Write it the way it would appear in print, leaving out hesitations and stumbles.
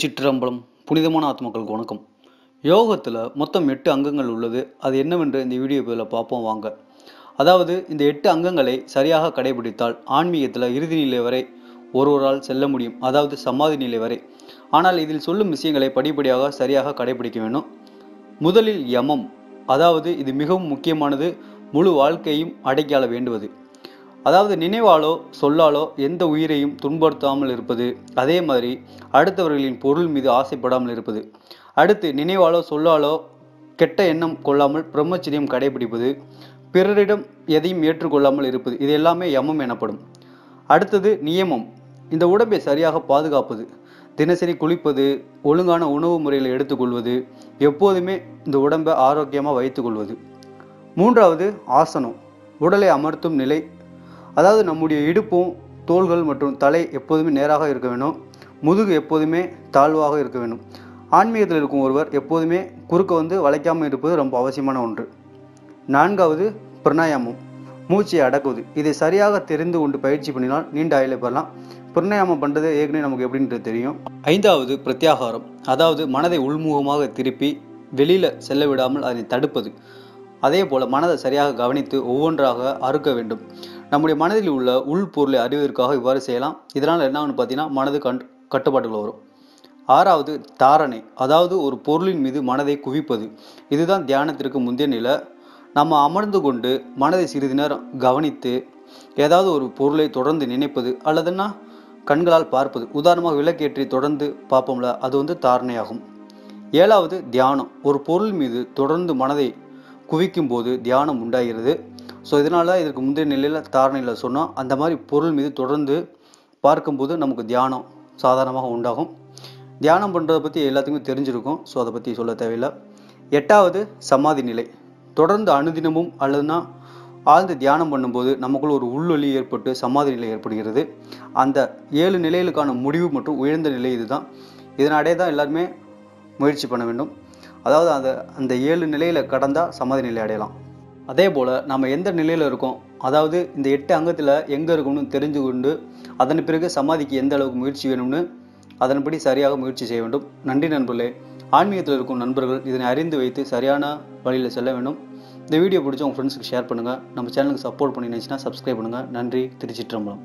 சிற்றம்பலம் புனிதமான ஆத்மாக்களுக்கு வணக்கம். யோகத்தில் மொத்தம் 8 அங்கங்கள் உள்ளது. அது என்னவென்று இந்த வீடியோ பதிவில் பார்ப்போம் வாங்க. அதாவது இந்த 8 அங்கங்களை சரியாக கடைபிடித்தால் ஆன்மீகத்தில் இறுதி நிலை வரை ஒருவரால் செல்ல முடியும், அதாவது சமாதி நிலை வரை. ஆனால் இதில் சொல்லும் விஷயங்களை படிப்படியாக சரியாக கடைபிடிக்க வேண்டும். முதலில் யமம், அதாவது இது மிகவும் முக்கியமானது. முழு வாழ்க்கையும் அடக்கியாள வேண்டுவது, அதாவது நினைவாலோ சொல்லாலோ எந்த உயிரையும் துன்புறுத்தாமல் இருப்பது. அதே மாதிரி அடுத்தவர்களின் பொருள் மீது ஆசைப்படாமல் இருப்பது. அடுத்து நினைவாலோ சொல்லாலோ கெட்ட எண்ணம் கொள்ளாமல் பிரம்மச்சரியம் கடைபிடிப்பது. பிறரிடம் எதையும் ஏற்றுக்கொள்ளாமல் இருப்பது. இது எல்லாமே யமம் எனப்படும். அடுத்தது நியமம், இந்த உடம்பை சரியாக பாதுகாப்பது. தினசரி குளிப்பது, ஒழுங்கான உணவு முறையில் எடுத்துக்கொள்வது, எப்போதுமே இந்த உடம்பை ஆரோக்கியமாக வைத்துக்கொள்வது. மூன்றாவது ஆசனம், உடலை அமர்த்தும் நிலை. அதாவது நம்முடைய இடுப்பும் தோள்கள் மற்றும் தலை எப்போதுமே நேராக இருக்க வேண்டும். முதுகு எப்போதுமே தாழ்வாக இருக்க வேண்டும். ஆன்மீகத்தில் இருக்கும் ஒருவர் எப்போதுமே குறுக்க வளைக்காமல் இருப்பது ரொம்ப அவசியமான ஒன்று. நான்காவது பிராணாயாமம், மூச்சை அடக்குவது. இதை சரியாக தெரிந்து கொண்டு பயிற்சி பண்ணினால் நீண்ட ஆயுளை பெறலாம். பிராணாயாமம் பண்ணுறது ஏற்கனவே நமக்கு எப்படின்றது தெரியும். ஐந்தாவது பிரத்யாகாரம், அதாவது மனதை உள்முகமாக திருப்பி வெளியில் செல்ல விடாமல் அதனை தடுப்பது. அதே போல் மனதை சரியாக கவனித்து ஒவ்வொன்றாக அறுக்க வேண்டும். நம்முடைய மனதில் உள்ள உள் பொருளை அறிவதற்காக இவ்வாறு செய்யலாம். இதனால் என்ன ஆகுன்னு பார்த்தீங்கன்னா மனது கட்டுப்பாட்டுகள் வரும். ஆறாவது தாரணை, அதாவது ஒரு பொருளின் மீது மனதை குவிப்பது. இதுதான் தியானத்திற்கு முந்தைய நிலை. நம்ம அமர்ந்து கொண்டு மனதை சிறிது நேரம் கவனித்து ஏதாவது ஒரு பொருளை தொடர்ந்து நினைப்பது, அல்லதுன்னா கண்களால் பார்ப்பது. உதாரணமாக விளக்கேற்றி தொடர்ந்து பார்ப்போம்ல, அது தாரணையாகும். ஏழாவது தியானம், ஒரு பொருள் மீது தொடர்ந்து மனதை குவிக்கும் போது தியானம் உண்டாகிறது. ஸோ இதனால தான் இதற்கு முந்தைய நிலையில் தாரணையில் சொன்னோம். அந்த மாதிரி பொருள் மீது தொடர்ந்து பார்க்கும்போது நமக்கு தியானம் சாதாரணமாக உண்டாகும். தியானம் பண்ணுறதை பற்றி எல்லாத்துக்குமே தெரிஞ்சிருக்கும். ஸோ அதை பற்றி சொல்ல தேவையில்லை. எட்டாவது சமாதி நிலை, தொடர்ந்து அனுதினமும் அல்லதுன்னா ஆழ்ந்து தியானம் பண்ணும்போது நமக்குள் ஒரு உள்ளொலி ஏற்பட்டு சமாதி நிலை ஏற்படுகிறது. அந்த 7 நிலைகளுக்கான முடிவு மற்றும் உயர்ந்த நிலை இதுதான். இதன் அடைய தான் எல்லாருமே முயற்சி பண்ண வேண்டும். அதாவது அந்த 7 நிலையில் கடந்தால் சமாதி நிலை அடையலாம். அதே போல் நம்ம எந்த நிலையில் இருக்கோம், அதாவது இந்த 8 அங்கத்தில் எங்கே இருக்கணும்னு தெரிஞ்சு கொண்டு அதன் பிறகு சமாதிக்கு எந்த அளவுக்கு முயற்சி வேணும்னு அதன்படி சரியாக முயற்சி செய்ய வேண்டும். நன்றி நண்பர்களே. ஆன்மீகத்தில் இருக்கும் நண்பர்கள் இதனை அறிந்து வைத்து சரியான வழியில் செல்ல வேண்டும். இந்த வீடியோ பிடிச்சி உங்கள் ஃப்ரெண்ட்ஸுக்கு ஷேர் பண்ணுங்கள். நம்ம சேனலுக்கு சப்போர்ட் பண்ணிச்சுன்னா சப்ஸ்கிரைப் பண்ணுங்கள். நன்றி. திருச்சிற்றம்பலம்.